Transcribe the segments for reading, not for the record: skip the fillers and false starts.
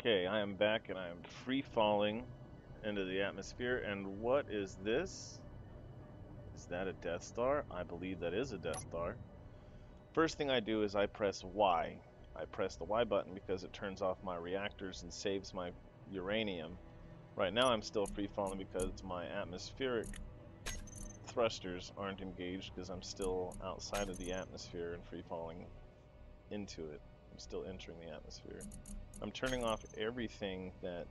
Okay, I am back and I am free falling into the atmosphere. And what is this? Is that a Death Star? I believe that is a Death Star. First thing I do is I press Y. I press the Y button because it turns off my reactors and saves my uranium. Right now I'm still free falling because my atmospheric thrusters aren't engaged because I'm still outside of the atmosphere and free falling into it. I'm still entering the atmosphere. I'm turning off everything that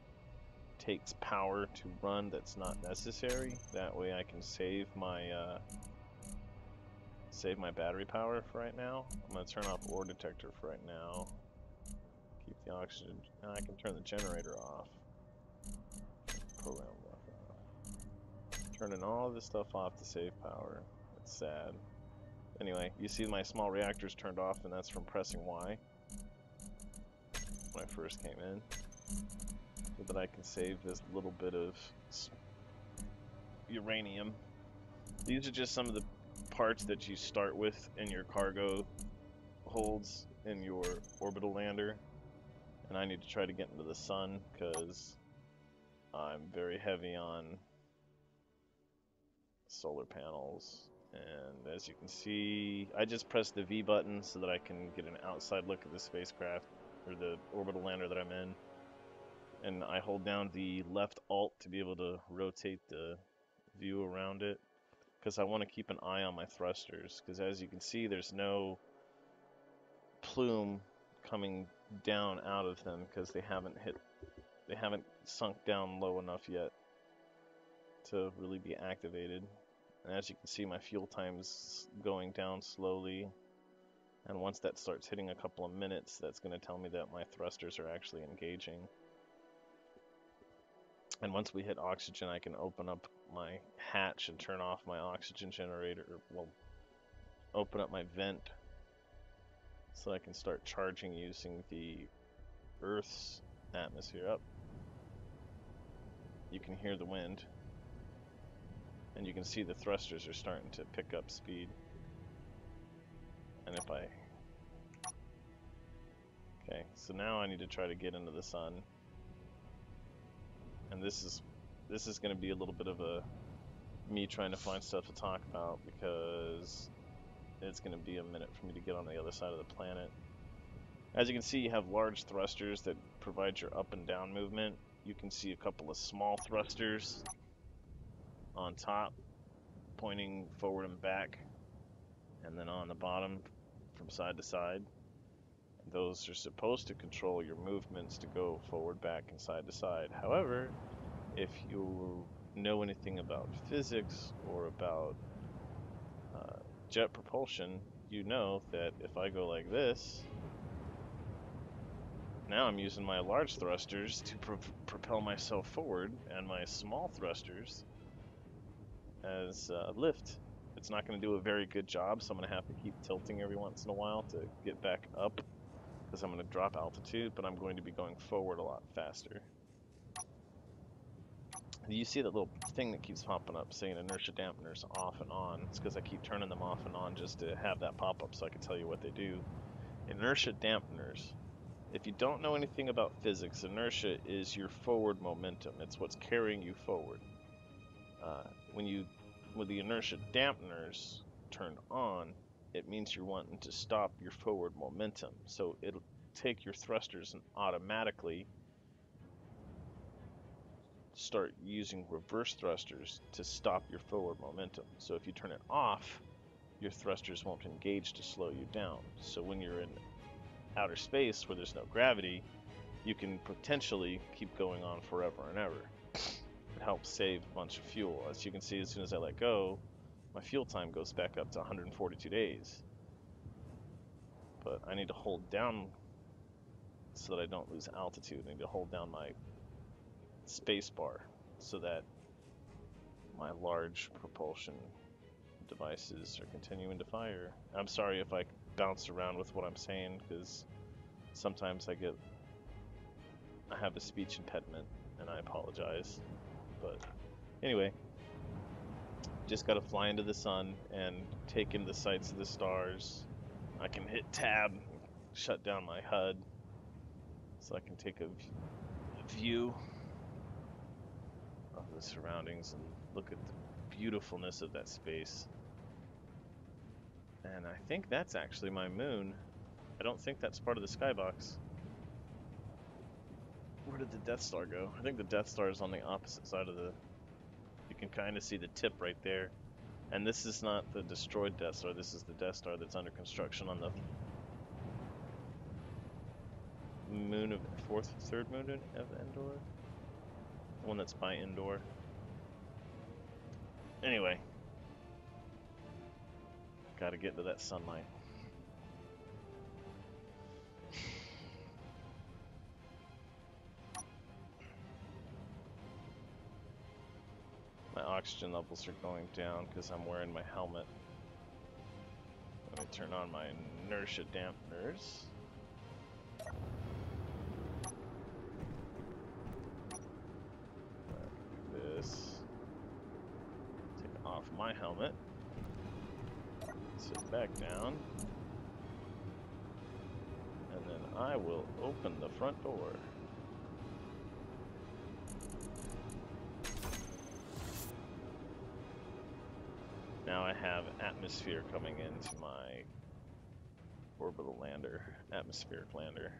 takes power to run that's not necessary. That way I can save my battery power for right now. I'm going to turn off ore detector for right now. Keep the oxygen, and I can turn the generator off. Program off. Turning all this stuff off to save power. It's sad. Anyway, you see my small reactors turned off, and that's from pressing Y when I first came in, so that I can save this little bit of uranium. These are just some of the parts that you start with in your cargo holds in your orbital lander, and I need to try to get into the sun because I'm very heavy on solar panels. And as you can see, I just pressed the V button so that I can get an outside look at the spacecraft, or the orbital lander that I'm in. And I hold down the left Alt to be able to rotate the view around it, because I want to keep an eye on my thrusters, because as you can see there's no plume coming down out of them because they haven't sunk down low enough yet to really be activated. And as you can see, my fuel time's going down slowly, and once that starts hitting a couple of minutes, that's going to tell me that my thrusters are actually engaging. And once we hit oxygen, I can open up my hatch and turn off my oxygen generator, or, well, open up my vent so I can start charging using the Earth's atmosphere. Up. You can hear the wind, and you can see the thrusters are starting to pick up speed. And if I... Okay, so now I need to try to get into the sun. And this is going to be a little bit of a me trying to find stuff to talk about, because it's going to be a minute for me to get on the other side of the planet. As you can see, you have large thrusters that provide your up and down movement. You can see a couple of small thrusters on top pointing forward and back, and then on the bottom from side to side. Those are supposed to control your movements to go forward, back, and side to side. However, if you know anything about physics or about jet propulsion, you know that if I go like this, now I'm using my large thrusters to propel myself forward, and my small thrusters as lift. It's not going to do a very good job, so I'm going to have to keep tilting every once in a while to get back up, because I'm going to drop altitude, but I'm going to be going forward a lot faster. You see that little thing that keeps popping up saying inertia dampeners off and on. It's because I keep turning them off and on just to have that pop up so I can tell you what they do. Inertia dampeners. If you don't know anything about physics, inertia is your forward momentum. It's what's carrying you forward. With the inertia dampeners turned on, it means you're wanting to stop your forward momentum. So it'll take your thrusters and automatically start using reverse thrusters to stop your forward momentum. So if you turn it off, your thrusters won't engage to slow you down. So when you're in outer space where there's no gravity, you can potentially keep going on forever and ever. It helps save a bunch of fuel. As you can see, as soon as I let go, my fuel time goes back up to 142 days. But I need to hold down so that I don't lose altitude. I need to hold down my space bar so that my large propulsion devices are continuing to fire. I'm sorry if I bounce around with what I'm saying, because sometimes I have a speech impediment, and I apologize. But anyway, just gotta fly into the sun and take in the sights of the stars. I can hit tab, shut down my HUD, so I can take a view of the surroundings and look at the beautifulness of that space. And I think that's actually my moon. I don't think that's part of the skybox. Where did the Death Star go? I think the Death Star is on the opposite side of the... You can kind of see the tip right there. And this is not the destroyed Death Star. This is the Death Star that's under construction on the moon of... third moon of Endor? The one that's by Endor. Anyway. Gotta get into that sunlight. My oxygen levels are going down because I'm wearing my helmet. Let me turn on my inertia dampeners. Do this. Take off my helmet. Sit back down. And then I will open the front door. Now I have atmosphere coming into my orbital lander, atmospheric lander.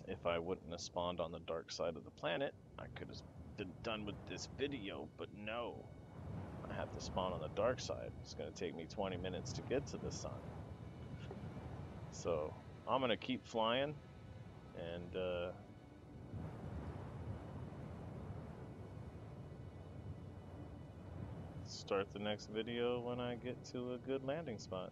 If I wouldn't have spawned on the dark side of the planet, I could have been done with this video, but no. I have to spawn on the dark side. It's going to take me 20 minutes to get to the sun. So I'm going to keep flying and start the next video when I get to a good landing spot.